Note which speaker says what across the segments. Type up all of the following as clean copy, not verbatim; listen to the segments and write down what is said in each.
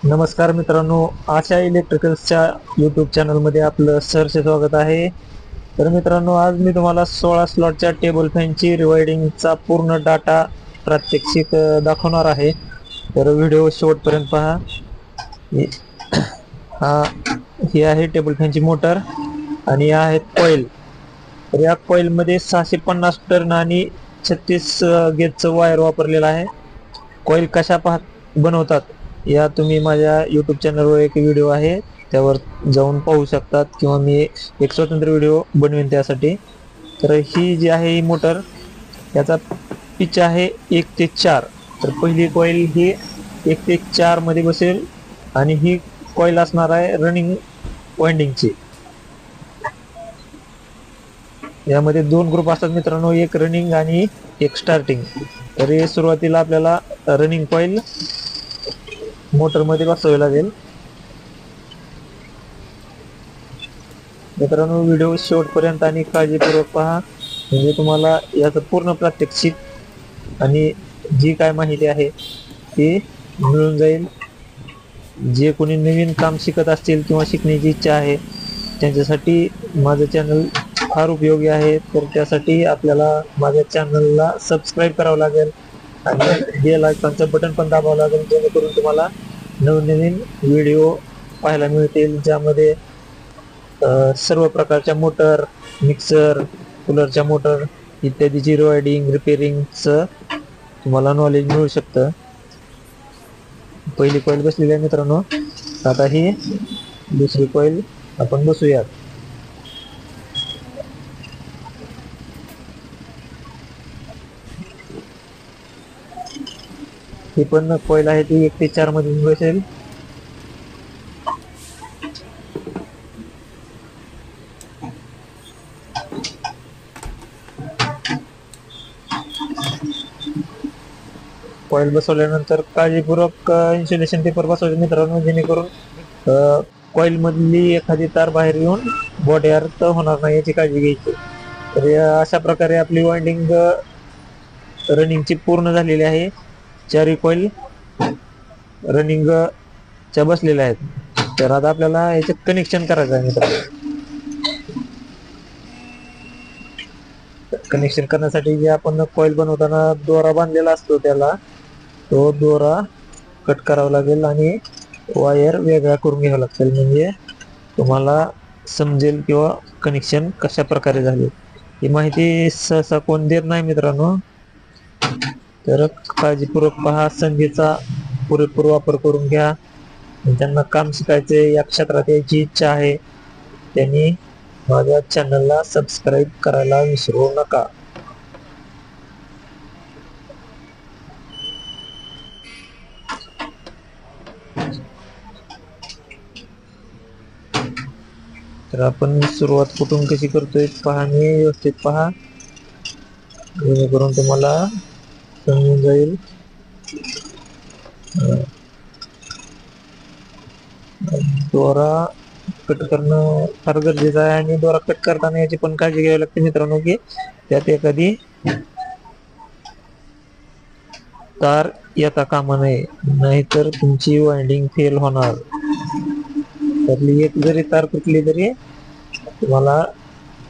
Speaker 1: नमस्कार मित्रांनो, आशा इलेक्ट्रिकल्सच्या यूट्यूब चॅनलमध्ये आपलं सहर्ष स्वागत आहे. तर मित्रांनो, आज मी तुम्हाला 16 स्लॉटच्या टेबल फॅनची रिवायडिंगचा पूर्ण डाटा प्रात्यक्षिक दाखवणार आहे. तर व्हिडिओ शेवटपर्यंत पहा. ही आहे टेबल फॅनची मोटर आणि या आहेत कॉईल. तर या कॉईलमध्ये 650 टर्न आणि 36 गेजचं वायर वापरलेलं आहे. कॉईल कशा बनवतात या तुम्ही माझ्या यूट्यूब चॅनलवर एक व्हिडिओ आहे, त्यावर जाऊन पाहू शकतात, किंवा मी एक स्वतंत्र व्हिडिओ बनवेन त्यासाठी. तर ही जी आहे ही मोटर, याचा पिच आहे 1 ते 4. तर पहिली कॉईल ही 1 ते 4 मध्ये बसेल आणि ही कॉईल असणार आहे रनिंग वाइंडिंगची. यामध्ये 2 ग्रुप असतात मित्रांनो, एक रनिंग आणि एक स्टार्टिंग. तर हे सुरुवातीला आपल्याला रनिंग कॉईल मोटर मध्ये बसवावी लागेल. मित्रांनो, व्हिडिओ शेवटपर्यंत आणि काळजीपूर्वक पहा, म्हणजे तुम्हाला याचं पूर्ण प्रात्यक्षिक आणि जी काय माहिती आहे ती मिळून जाईल. जे कोणी नवीन काम शिकत असतील किंवा शिकण्याची इच्छा आहे त्यांच्यासाठी माझं चॅनल फार उपयोगी आहे. तर त्यासाठी आपल्याला माझ्या चॅनलला सबस्क्राईब करावं लागेल आणि बेल आयकॉनचं बटन पण दाबावं लागेल, जेणेकरून तुम्हाला नवनवीन व्हिडिओ पाहायला मिळतील, ज्यामध्ये सर्व प्रकारच्या मोटर, मिक्सर, कूलरच्या मोटर इत्यादीची रिवायडिंग, रिपेरिंगचं तुम्हाला नॉलेज मिळू शकतं. पहिली कॉईल बसलेली आहे मित्रांनो. आता ही दुसरी कॉईल आपण बसूयात. ही पण कॉईल आहे ती 1 ते 4 मध्ये बसेल. कॉईल बसवल्यानंतर काळजीपूर्वक इन्सुलेशन पेपर बसवायचे मित्रांनो, जेणेकरून कॉईल मधली एखादी तार बाहेर येऊन बॉडी अर्थ होणार नाही याची काळजी घ्यायची. तर अशा प्रकारे आपली वाइंडिंग रनिंगची पूर्ण झालेली आहे. 4 कॉईल रनिंग च्या बसलेल्या आहेत. तर आता आपल्याला याचे कनेक्शन करायचं आहे मित्रांनो. कनेक्शन करण्यासाठी जे आपण कॉईल बनवताना दोरा बांधलेला असतो, त्याला तो दोरा कट करावा लागेल आणि वायर वेगळा करून घ्यावा लागतील, म्हणजे तुम्हाला समजेल किंवा कनेक्शन कशा प्रकारे झाले. ही माहिती सहसा कोण देत नाही मित्रांनो, तर काळजीपूर्वक पहा. संधीचा पुरेपूर वापर करून घ्या. ज्यांना काम शिकायचे, या क्षेत्रात यायची इच्छा आहे, त्यांनी माझ्या चॅनलला सबस्क्राईब करायला विसरू नका. तर आपण सुरुवात कुठून कशी करतोय पहा, मी व्यवस्थित पहा, जेणेकरून तुम्हाला समजून जाईल. दोरा कट करणं फार गरजेचं आहे आणि दोरा कट करताना याची पण काळजी घ्यावी लागते मित्रांनो, की त्यात एखादी तार येता कामा नये, नाहीतर तुमची वाइंडिंग फेल होणार. त्यातली एक जरी तार तुटली तरी तुम्हाला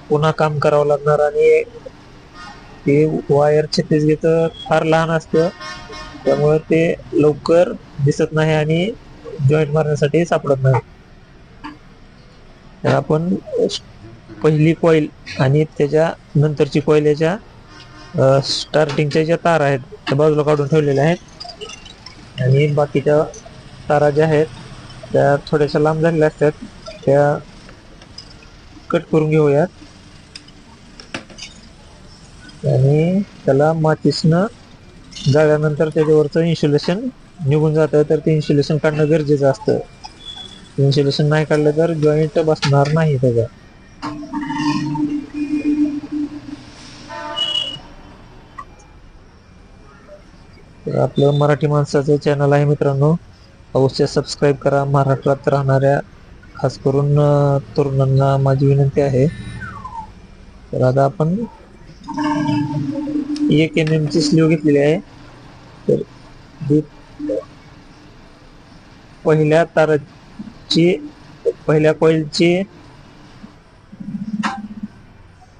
Speaker 1: पुन्हा काम करावं लागणार, आणि ते वायर 36 गेचं फार लहान असतं, त्यामुळे ते लवकर दिसत नाही आणि जॉईंट मारण्यासाठी सापडत नाही. तर आपण पहिली कॉईल आणि त्याच्या नंतरची कॉईल याच्या स्टार्टिंगच्या ज्या तारा आहेत त्या बाजूला काढून ठेवलेल्या आहेत, आणि बाकीच्या तारा ज्या आहेत त्या थोड्याशा लांब झालेल्या असतात, त्या कट करून घेऊयात. आणि त्याला माचीसनं जाळल्यानंतर त्याच्यावरचं इन्सुलेशन निघून जातं, तर ते इन्सुलेशन काढणं गरजेचं असतं. इन्सुलेशन नाही काढलं तर जॉईंट बसणार नाही त्याचा. तर आपलं मराठी माणसाचं चॅनल आहे मित्रांनो, अवश्य सबस्क्राईब करा. महाराष्ट्रात राहणाऱ्या खास करून तरुणांना माझी विनंती आहे. तर आता आपण 1 mm ची स्लीव घेतलेली आहे. तर पहिल्या ताराची पहिल्या कॉइलची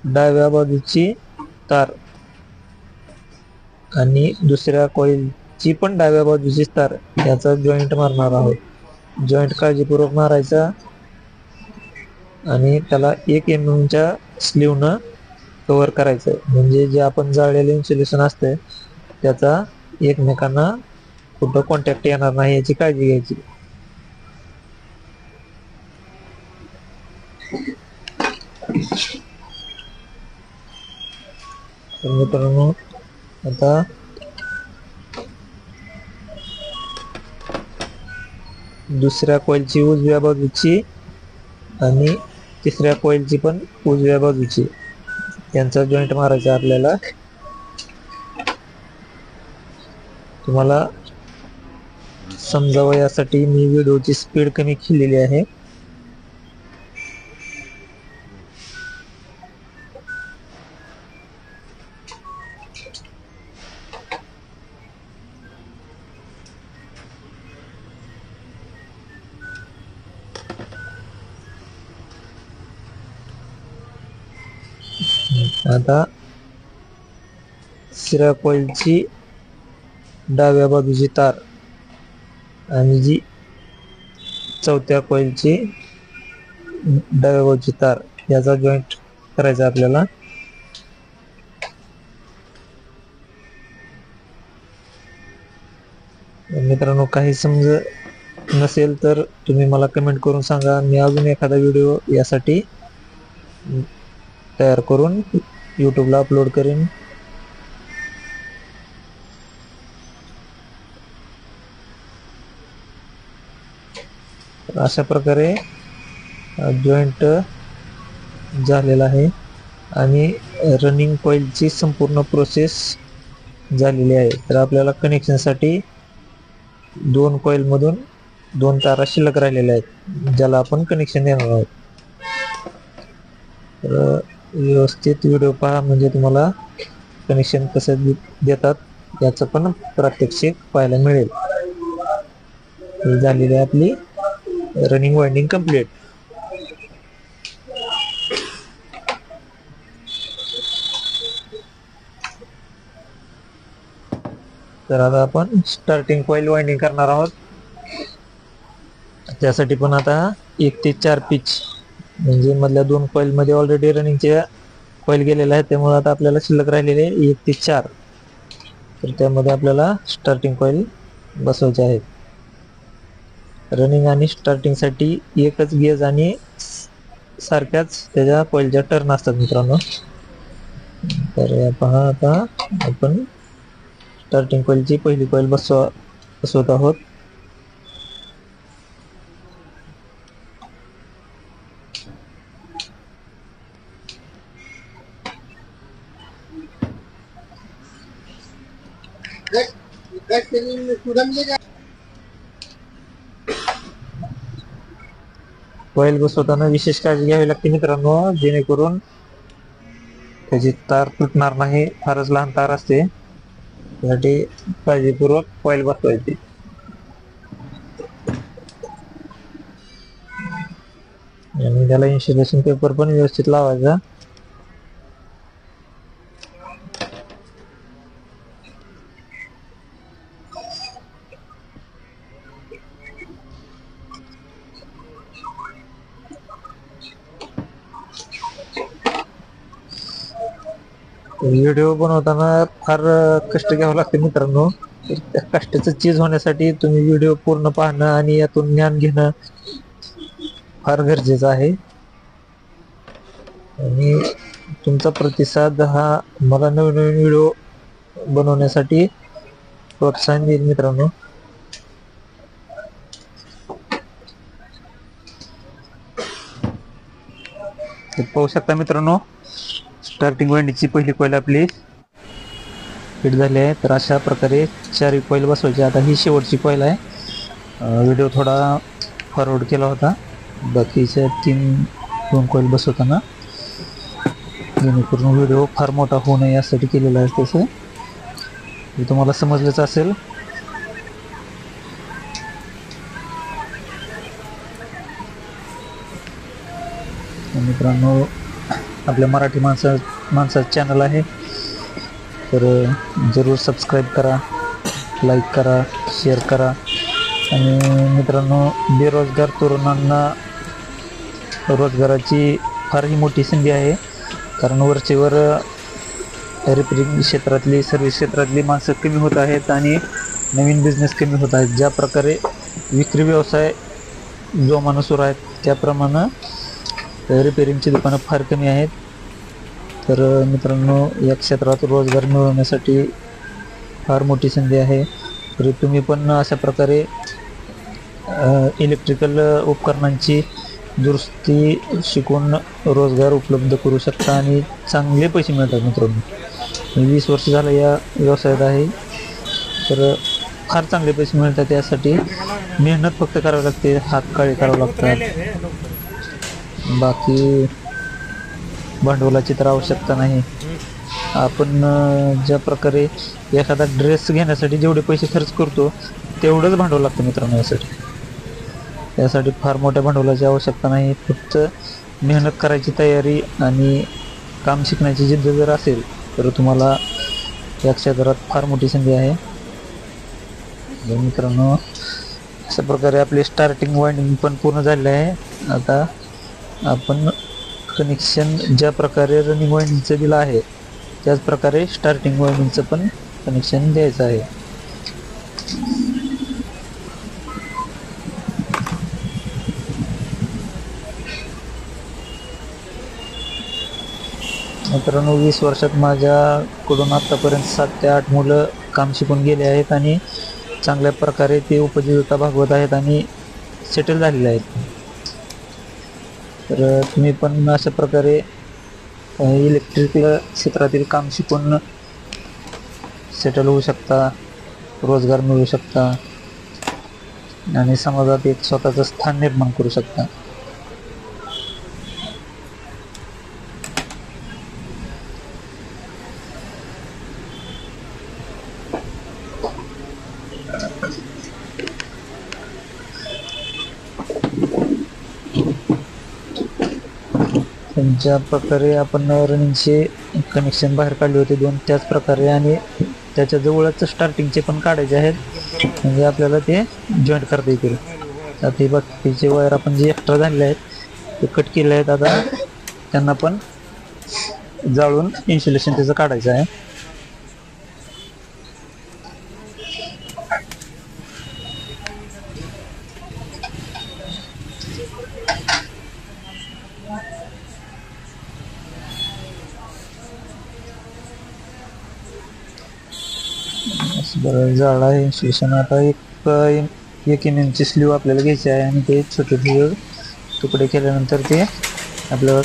Speaker 1: डाव्या बाजूची तार आणि दुसऱ्या कॉइलची पण डाव्या बाजूची तार याचा जॉईंट मारणार आहोत. जॉईंट काळजीपूर्वक मारायचा आणि त्याला 1 mm च्या स्लीवनं कव्हर करायचं, म्हणजे जे आपण जाळलेलं इन्सुलेशन असते त्याचा एकमेकांना कुठं कॉन्टॅक्ट येणार नाही याची काळजी घ्यायची. तर मित्रांनो आता दुसऱ्या कॉइलची उजव्या बाजूची आणि तिसऱ्या कॉइलची पण उजव्या बाजूची यांचा जॉईंट मारायचा आपल्याला. तुम्हाला समजावं यासाठी मी व्हिडिओची स्पीड कमी केलेली आहे. आता तिसऱ्या कॉइलची डाव्या बाजूची तार आणि जी चौथ्या कॉइलची डाव्या बाजूची तार याचा जॉईंट करायचा आपल्याला. मित्रांनो काही समज नसेल तर तुम्ही मला कमेंट करून सांगा, मी अजून एखादा व्हिडिओ यासाठी तयार करून यूट्यूबला अपलोड करेन. अशा प्रकारे जॉईंट झालेला आहे आणि रनिंग कॉइलची संपूर्ण प्रोसेस झालेली आहे. तर आपल्याला कनेक्शनसाठी 2 कॉइलमधून 2 तारा शिल्लक राहिलेल्या आहेत ज्याला आपण कनेक्शन देणार आहोत. तर व्यवस्थित व्हिडिओ पहा म्हणजे तुम्हाला कनेक्शन कसं देतात याचं पण प्रात्यक्षिक पाहायला मिळेल. झालेली आहे आपली रनिंग वाइंडिंग कंप्लीट. तर आता आपण स्टार्टिंग कॉइल वाइंडिंग करणार आहोत. त्यासाठी पण आता 1 ते 4 पिच म्हणजे मधल्या 2 कॉइल मध्ये ऑलरेडी रनिंगचे कॉइल गेलेले आहेत, त्यामुळे आता आपल्याला शिल्लक राहिलेले 1 ते 4. तर त्यामध्ये आपल्याला स्टार्टिंग कॉइल बसवायचे आहेत. रनिंग आणि स्टार्टिंग साठी एकच गेज आणि सारख्याच त्याच्या कॉइलच्या टर्न असतात मित्रांनो. तर पहा आता आपण स्टार्टिंग कॉइलची पहिली कॉइल बसवत आहोत. कॉइल बसवताना विशेष काळजी घ्यावी लागते मित्रांनो, जेणेकरून त्याची तार तुटणार नाही. फारच लहान तार असते, त्यासाठी काळजीपूर्वक कॉइल बसवायची. आणि त्याला इन्सुलेशन पेपर पण व्यवस्थित लावायचा. व्हिडिओ बनवताना फार कष्ट घ्यावं लागते मित्रांनो. त्या कष्टाचं चीज होण्यासाठी तुम्ही व्हिडिओ पूर्ण पाहणं आणि यातून ज्ञान घेणं फार गरजेचं आहे. आणि तुमचा प्रतिसाद हा मला नवीन नवीन व्हिडिओ बनवण्यासाठी प्रोत्साहन देईल मित्रांनो. पाहू शकता मित्रांनो, स्टार्टिंग वाइंडिंगची पहिली कॉइल आपली फिट झाली आहे. तर अशा प्रकारे 4 कॉइल बसवायची. आता ही शेवटची कॉइल आहे. व्हिडिओ थोडा फॉरवर्ड केला होता बाकीच्या 2 कॉइल बसवताना, जेणेकरून व्हिडिओ फार मोठा होऊ नये यासाठी केलेला आहे. तसं हे तुम्हाला समजलंच असेल. मित्रांनो, आपल्या मराठी माणसाचं चॅनल आहे, तर जरूर सबस्क्राईब करा, लाईक करा, शेअर करा. आणि मित्रांनो, बेरोजगार तरुणांना रोजगाराची फारही मोठी संधी आहे, कारण वरचेवर रिपेरिंग क्षेत्रातली, सर्व्हिस क्षेत्रातली माणसं कमी होत आहेत आणि नवीन बिझनेस कमी होत आहेत. ज्या प्रकारे विक्री व्यवसाय जोमानं सुरू आहेत, त्याप्रमाणे रिपेरिंगची दुकानं फार कमी आहेत. तर मित्रांनो, या क्षेत्रात रोजगार मिळवण्यासाठी फार मोठी संधी आहे. तरी तुम्ही पण अशा प्रकारे इलेक्ट्रिकल उपकरणांची दुरुस्ती शिकून रोजगार उपलब्ध करू शकता आणि चांगले पैसे मिळतात. मित्रांनो, 20 वर्ष झालं या व्यवसायात आहे, तर फार चांगले पैसे मिळतात. त्यासाठी मेहनत फक्त करावी लागते, हात काळे करावे लागतात, बाकी भांडवलाची तर आवश्यकता नाही. आपण ज्या प्रकारे एखादा ड्रेस घेण्यासाठी जेवढे पैसे खर्च करतो तेवढंच भांडवल लागतं मित्रांनो. यासाठी फार मोठ्या भांडवलाची आवश्यकता नाही, फक्त मेहनत करायची तयारी आणि काम शिकण्याची जिद्द जर असेल तर तुम्हाला या क्षेत्रात फार मोठी संधी आहे. मित्रांनो, अशा प्रकारे आपली स्टार्टिंग वाइंडिंग पण पूर्ण झाले आहे. आता आपण कनेक्शन ज्या प्रकारे रनिंग वाइंडिंगचं दिलं आहे त्याच प्रकारे स्टार्टिंग वाइंडिंगचं पण कनेक्शन द्यायचं आहे. मित्रांनो, 20 वर्षात माझ्याकडून आतापर्यंत 7 ते 8 मुलं काम शिकून गेले आहेत आणि चांगल्या प्रकारे ते उपजीविका भागवत आहेत आणि सेटल झालेले आहेत. तर तुम्ही पण अशा प्रकारे इलेक्ट्रिकल क्षेत्रातील काम शिकून सेटल होऊ शकता, रोजगार मिळवू शकता आणि समाजात एक स्वतःचं स्थान निर्माण करू शकता. ज्या प्रकारे आपण रनिंगचे कनेक्शन बाहेर काढले होते 2, त्याच प्रकारे आणि त्याच्या जवळच स्टार्टिंगचे पण काढायचे आहेत, म्हणजे आपल्याला ते जॉईंट करता येतील. आता हे बाकीचे वायर आपण जे एक्स्ट्रा झालेले आहेत ते कट केले आहेत, आता त्यांना पण जाळून इन्सुलेशन त्याचं काढायचं आहे. बरं झालं आहे इन्सुलेशन. आता एक mm ची स्लीव आपल्याला घ्यायची आहे आणि ते छोटे छोटे तुकडे केल्यानंतर ते आपलं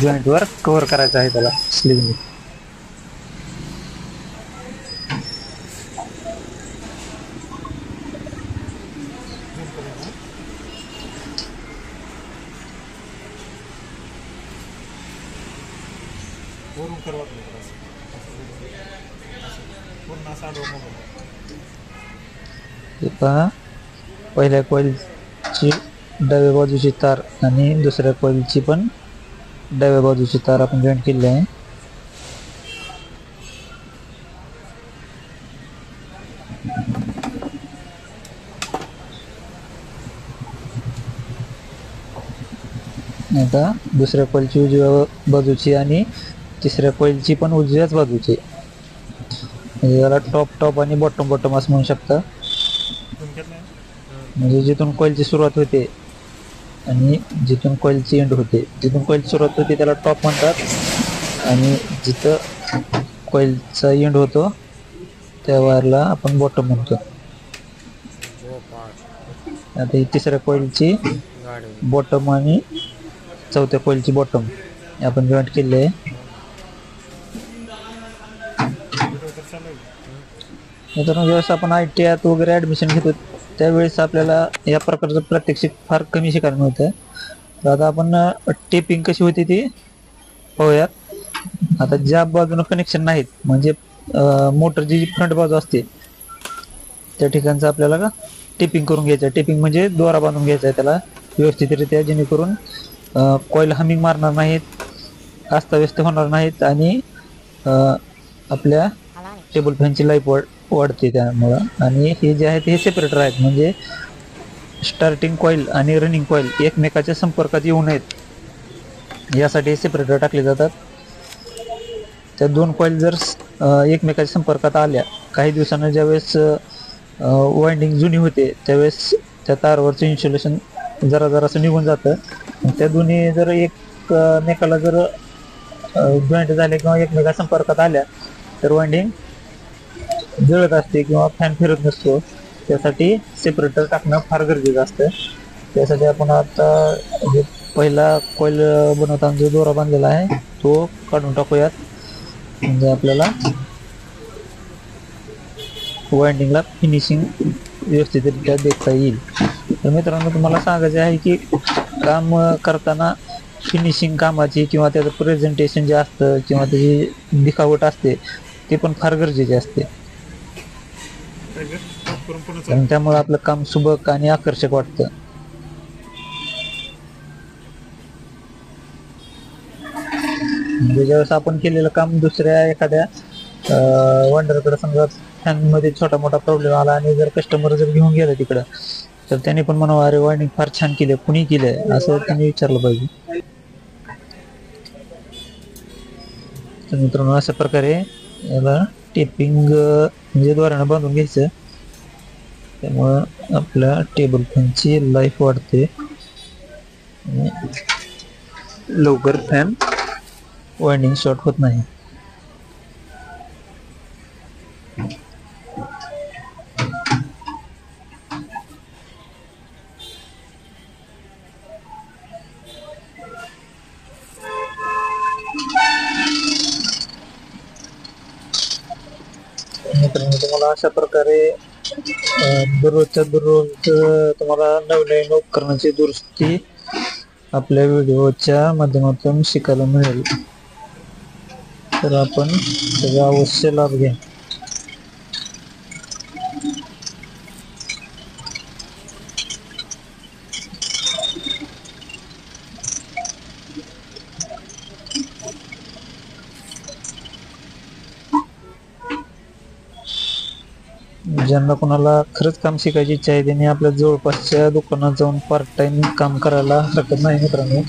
Speaker 1: जॉईंटवर कव्हर करायचं आहे त्याला स्लीवने. पहा, पहिल्या कॉइलची डाव्या बाजूची तार आणि दुसऱ्या कॉइलची पण डाव्या बाजूची तार आपण जॉईंट केली आहे. आता दुसऱ्या कॉइलची उजव्या बाजूची आणि तिसऱ्या कॉइलची पण उजव्याच बाजूची, म्हणजे याला टॉप आणि बॉटम असं म्हणू शकता. म्हणजे जिथून कॉइलची सुरुवात होते आणि जिथून कॉइलची एंड होते, जिथून कॉइल सुरुवात होते त्याला टॉप म्हणतात आणि जिथं कॉइलचा एंड होतो त्या वायरला आपण बॉटम म्हणतो. आता ही तिसऱ्या कॉइलची बॉटम आणि चौथ्या कॉइलची बॉटम आपण जॉईंट केले आहे. मित्रांनो, ज्यावेळेस आपण ITI वगैरे ॲडमिशन घेतो त्यावेळेस आपल्याला या प्रकारचं प्रात्यक्षिक फार कमी शिकायला मिळतं. तर आता आपण टेपिंग कशी होती ती पाहूयात. आता ज्या बाजूनं कनेक्शन नाहीत, म्हणजे मोटरची जी फ्रंट बाजू असते त्या ठिकाणचं आपल्याला टेपिंग करून घ्यायचं आहे. टेपिंग म्हणजे दोरा बांधून घ्यायचा आहे त्याला व्यवस्थितरित्या, जेणेकरून कॉईल हमिंग मारणार नाहीत, अस्ताव्यस्त होणार नाहीत आणि आपल्या टेबल फॅनची लाईफ वाढते त्यामुळं. आणि हे जे आहेत हे सेपरेटर आहेत, म्हणजे स्टार्टिंग कॉईल आणि रनिंग कॉईल एकमेकाच्या संपर्कात येऊ नयेत यासाठी सेपरेटर टाकले जातात. त्या दोन कॉईल जर एकमेकाच्या संपर्कात आल्या, काही दिवसांना ज्यावेळेस वाइंडिंग जुनी होते त्यावेळेस त्या तारवरचं इन्सुलेशन जरासं निघून जातं. त्या दोन्ही जर एकमेकाला जर जॉईंट झाले किंवा एकमेका संपर्कात आल्या तर वाइंडिंग जळत असते किंवा फॅन फिरत नसतो. त्यासाठी सेपरेटर टाकणं फार गरजेचं असतं. त्यासाठी आपण आता जे पहिला कॉईल बनवताना जो दोरा बांधलेला आहे तो काढून टाकूयात, म्हणजे आपल्याला वाइंडिंगला फिनिशिंग व्यवस्थितरित्या देखता येईल. तर मित्रांनो, तुम्हाला सांगायचे आहे की काम करताना फिनिशिंग कामाची किंवा त्याचं प्रेझेंटेशन जे असतं किंवा त्याची दिखावट असते ते पण फार गरजेचे असते. आणि त्यामुळे आपलं काम सुबक आणि आकर्षक वाटतं. म्हणजे ज्यावेळेस आपण केलेलं काम दुसऱ्या एखाद्या वंडरकडे समजा फॅन मध्ये छोटा मोठा प्रॉब्लेम आला आणि जर कस्टमर जर घेऊन गेला तिकडं, तर त्याने पण म्हणावं अरे वाइंडिंग फार छान केले, कुणी केलंय असं त्यांनी विचारलं पाहिजे. तर मित्रांनो, अशा प्रकारे याला टेपिंग म्हणजे दोऱ्यानं बांधून घ्यायचं. त्यामुळं आपल्या टेबल फॅनची लाईफ वाढते, लवकर फॅन वाइंडिंग शॉर्ट होत नाही. मित्रांनो, तुम्हाला अशा प्रकारे दररोजच्या दररोज तुम्हाला नवीन उपकरणाची दुरुस्ती आपल्या व्हिडिओच्या माध्यमातून शिकायला मिळेल. तर आपण त्याचा अवश्य लाभ घ्या. ज्यांना कोणाला खरंच काम शिकायची इच्छा आहे त्यांनी आपल्या जवळपासच्या दुकानात जाऊन पार्ट टाइम काम करायला हरकत नाही. मित्रांनो,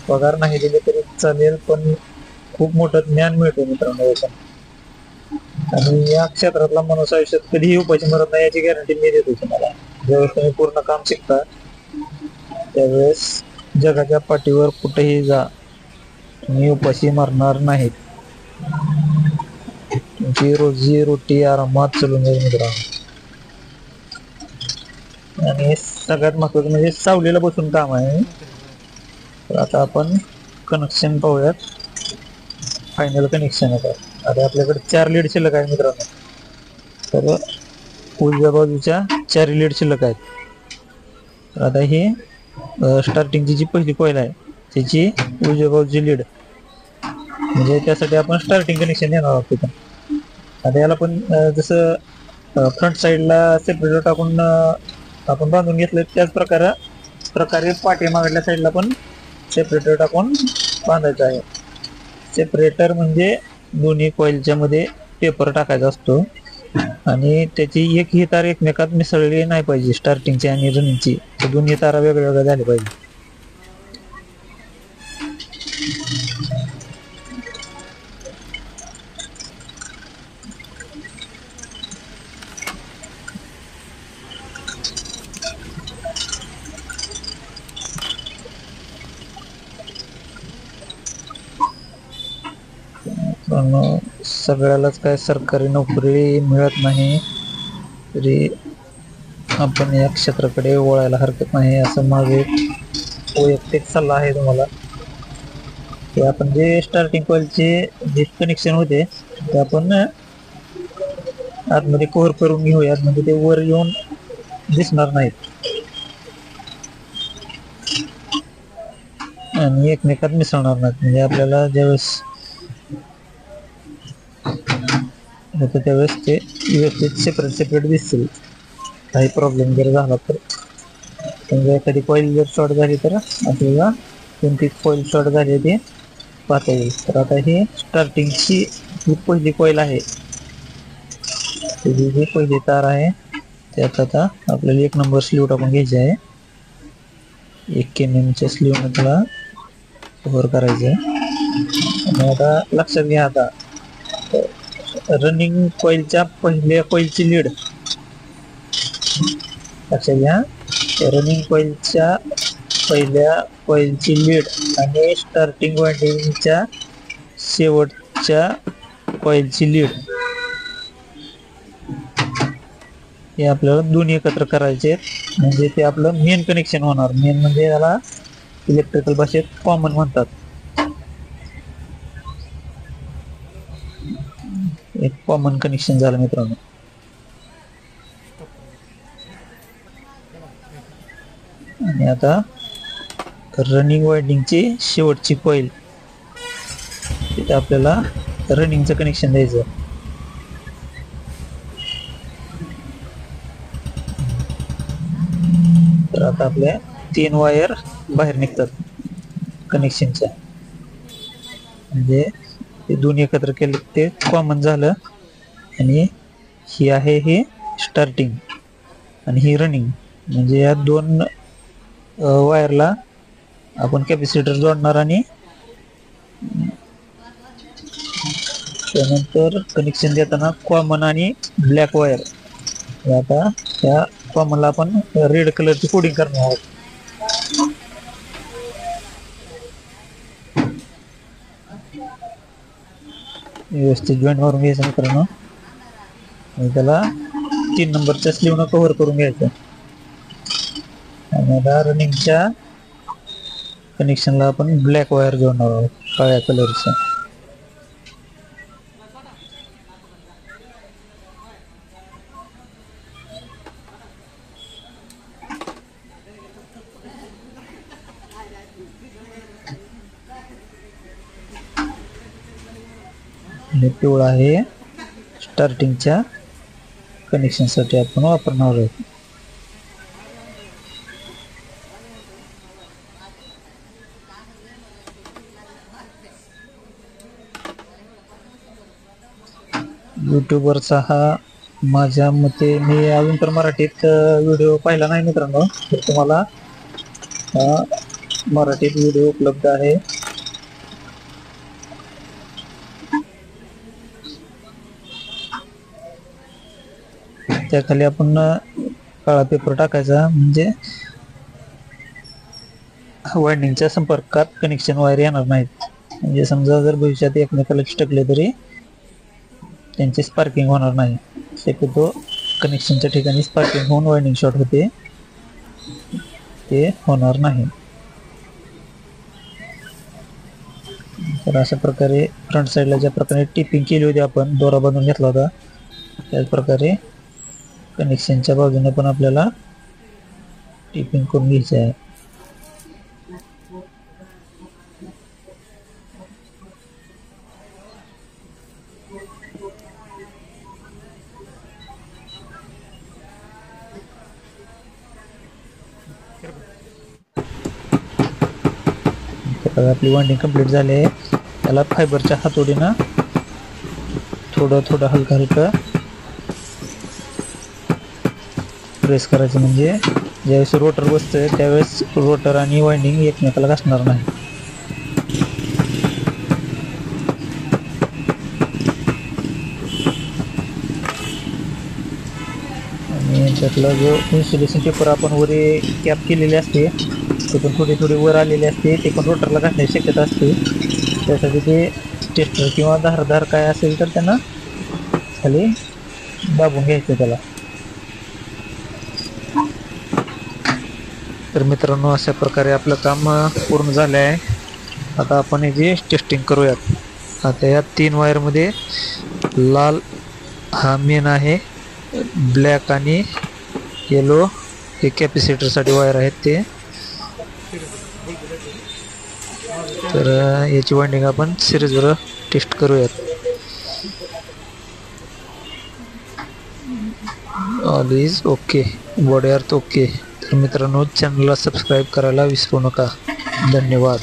Speaker 1: पगार नाही दिले तरी चालेल, पण खूप मोठं ज्ञान मिळतं मित्रांनो याच्यात. आणि या क्षेत्रातला माणूस आयुष्यात कधीही उपाशी मरत नाही याची गॅरंटी मी देतो तुम्हाला. ज्यावेळेस तुम्ही पूर्ण काम शिकता त्यावेळेस जगाच्या पाठीवर कुठेही जा, तुम्ही उपाशी मरणार नाहीत. तुमची रोजी रोटी आरामात चालून जाईल मित्रांनो. आणि सगळ्यात महत्वाचं म्हणजे सावलीला बसून काम आहे. तर आता आपण कनेक्शन पाहूयात. फायनल कनेक्शन आहे. आता आपल्याकडे 4 लीड शिल्लक आहे मित्रांनो. तर उजव्या बाजूच्या 4 लीड शिल्लक आहेत. तर आता ही स्टार्टिंगची जी पहिली कॉईल आहे त्याची उजव्या बाजूची लीड, म्हणजे त्यासाठी आपण स्टार्टिंग कनेक्शन देणार आहोत तिथं. आता याला पण जसं फ्रंट साईडला सेपरेटर टाकून आपण बांधून घेतलं त्याच प्रकारे पाठीमागल्या साईडला पण सेपरेटर टाकून बांधायचं आहे. सेपरेटर म्हणजे दोन्ही कॉईलच्या मध्ये पेपर टाकायचा असतो आणि त्याची एकही तार एकमेकात मिसळली नाही पाहिजे. स्टार्टिंगची आणि रनिंगची दोन्ही तारा वेगळ्या वेगळ्या झाल्या पाहिजे. पण सगळ्यालाच काय सरकारी नोकरी मिळत नाही, तरी आपण या क्षेत्राकडे वळायला हरकत नाही असं माझं एक वैयक्तिक सल्ला आहे तुम्हाला. की आपण जे स्टार्टिंग कॉईलचे जे कनेक्शन होते ते आपण आतमध्ये कव्हर करून घेऊयात, म्हणजे ते वर येऊन दिसणार नाहीत आणि एकमेकात मिसळणार नाहीत. म्हणजे आपल्याला ज्यावेळेस होतं त्यावेळेस ते व्यवस्थित सेपरेट दिसतील. काही प्रॉब्लेम जर झाला तर, समजा एखादी कॉईल जर शॉर्ट झाली तर आपल्याला कोणती कॉईल शॉर्ट झाली ते पाहता येईल. तर आता हे स्टार्टिंगची ही पहिली कॉईल आहे, जी पहिली तार आहे त्यात आता आपल्याला 1 नंबर स्लीव टाकून घ्यायची आहे. 1 mm च्या स्लीवने त्याला कव्हर करायचं आहे. आणि आता लक्षात घ्या, आता रनिंग कॉईलच्या पहिल्या कॉईलची लीड लक्षात घ्या. रनिंग कॉईलच्या पहिल्या कॉईलची लीड आणि स्टार्टिंग वाइंडिंगच्या शेवटच्या कॉईलची लीड हे आपल्याला दोन्ही एकत्र करायचे आहेत. म्हणजे ते आपलं मेन कनेक्शन होणार. मेन म्हणजे याला इलेक्ट्रिकल भाषेत कॉमन म्हणतात. एक कॉमन कनेक्शन झालं मित्रांनो. आणि आता रनिंग वाइंडिंगची शेवटची कॉईल तिथे आपल्याला रनिंगचं कनेक्शन द्यायचं. तर आता आपल्या 3 वायर बाहेर निघतात कनेक्शनच्या. म्हणजे ते दोन्ही एकत्र केले ते कॉमन झालं. आणि ही आहे हे स्टार्टिंग आणि ही रनिंग. म्हणजे या 2 वायरला आपण कॅपॅसिटर जोडणार आणि त्यानंतर कनेक्शन देताना कॉमन आणि ब्लॅक वायर. आता त्या कॉमनला आपण रेड कलरची कोडिंग करणार आहोत. व्यवस्थित जॉईंट मारून घ्यायचं मित्रांनो. आणि त्याला 3 नंबरच्या स्लीवनं कव्हर करून घ्यायचं. आणि आता रनिंगच्या कनेक्शनला आपण ब्लॅक वायर जोडणार आहोत काळ्या कलरचं. हे पिवळा आहे स्टार्टिंगच्या कनेक्शनसाठी आपण वापरणार आहोत. यूट्यूबवरचा हा माझ्या मते, मी अजून तर मराठीत व्हिडिओ पाहिला नाही मित्रांनो. तर तुम्हाला मराठीत व्हिडिओ उपलब्ध आहे. त्याखाली आपण काळा पेपर टाकायचा. म्हणजे वायंडिंगच्या संपर्कात कनेक्शन वायर येणार नाहीत. म्हणजे समजा जर भविष्यात एकमेकाला चिटकले तरी त्यांची स्पार्किंग होणार नाही. शक्यतो कनेक्शनच्या ठिकाणी स्पार्किंग होऊन वायंडिंग शॉर्ट होते, ते होणार नाही. तर अशा प्रकारे फ्रंट साईडला ज्या प्रकारे टिपिंग केली होती, आपण दोरा बांधून घेतला होता, त्याच प्रकारे कनेक्शनच्या बाजूने पण आपल्याला टिपिंग करून घ्यायची आहे. आपली वाइंडिंग कंप्लीट झाली आहे. त्याला फायबरच्या हातोडीनं थोडं थोडं हलकं हलकं प्रेस करायचं. म्हणजे ज्यावेळेस रोटर बसतंय त्यावेळेस रोटर आणि वाइंडिंग एकमेकाला घासणार नाही. आणि त्यातला जो इन्सुलेशन पेपर आपण वरी कॅप केलेली असते ते पण थोडी थोडी वर आलेली असते, ते पण रोटरला घालण्याची शक्यता असते. त्यासाठी ते टेस्टर किंवा धारदार काय असेल तर त्यांना खाली दाबून घ्यायचं त्याला. तर मित्रांनो, अशा प्रकारे आपलं काम पूर्ण झालं आहे. आता आपण याची टेस्टिंग करूयात. आता या 3 वायरमध्ये लाल हा मेन आहे, ब्लॅक आणि येलो हे कॅपॅसिटरसाठी वायर आहेत ते. तर याची वाइंडिंग आपण सिरीजवर टेस्ट करूयात. All is okay, body earth okay. तर मित्रांनो, चॅनलला सबस्क्राईब करायला विसरू नका. धन्यवाद.